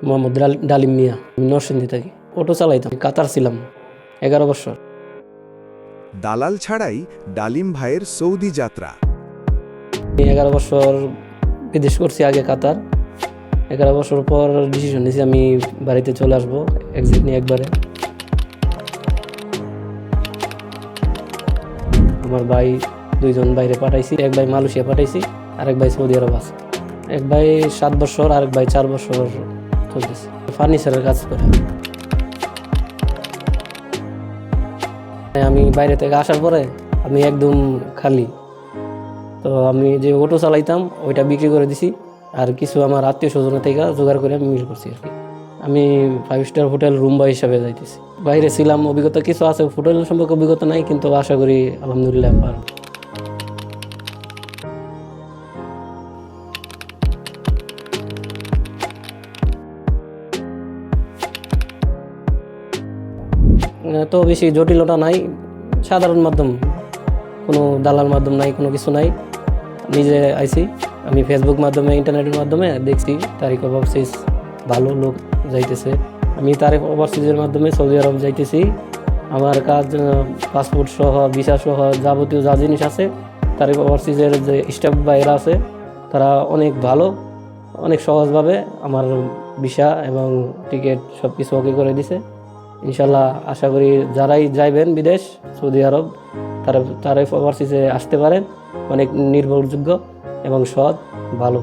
মোহাম্মদ ডালিম মিয়া। আমি নরসিংদী থাকি, অটো চালাইতাম, কাতার ছিলাম 11 বছর। দালাল ছাড়াই ডালিম ভাইয়ের সৌদি যাত্রা। 11 বছর বিদেশ করছি, আগে কাতার। 11 বছর পর ডিসিশন নিয়েছি আমি বাড়িতে চলে আসবো এক্সিট নিয়ে একবারে। আমার ভাই 2 জন বাইরে পাঠাইছি, এক ভাই মালয়েশিয়া পাঠাইছি, আরেক ভাই সৌদি আরব আছে। এক ভাই 7 বছর, আরেক ভাই 4 বছর চলতেছে, ফার্নিচারের কাজ করে। আমি বাইরে থেকে আসার পরে আমি একদম খালি, তো আমি যে অটো চালাইতাম ওইটা বিক্রি করে দিছি, আর কিছু আমার আত্মীয় স্বজনের থেকে জোগাড় করে আমি মিল করছি আর কি। আমি 5 স্টার হোটেল রুম বয় হিসাবে যাইতেছি। বাইরে ছিলাম, অভিজ্ঞতা কিছু আছে, হোটেল সম্পর্কে অভিজ্ঞতা নাই, কিন্তু আশা করি আলহামদুলিল্লাহ পারব। তো বেশি জটিলতা নাই, সাধারণ মাধ্যম, কোনো দালাল মাধ্যম নাই, কোনো কিছু নাই। নিজে আইছি, আমি ফেসবুক মাধ্যমে, ইন্টারনেটের মাধ্যমে দেখছি তারিক ওভারসিজ ভালো লোক যাইতেছে। আমি তারিক ওভারসিজের মাধ্যমে সৌদি আরব যাইতেছি। আমার কাজ পাসপোর্ট সহ, ভিসা সহ যাবতীয় যা জিনিস আছে, তারিক ওভারসিজের যে স্টাফ বাইরা আছে তারা অনেক ভালো, অনেক সহজভাবে আমার ভিসা এবং টিকিট সব কিছু ওকে করে দিছে। ইনশাল্লাহ আশা করি যারাই যাইবেন বিদেশ, সৌদি আরব, তারা তারিক ওভারসিজে আসতে পারেন। অনেক নির্ভরযোগ্য এবং সৎ, ভালো।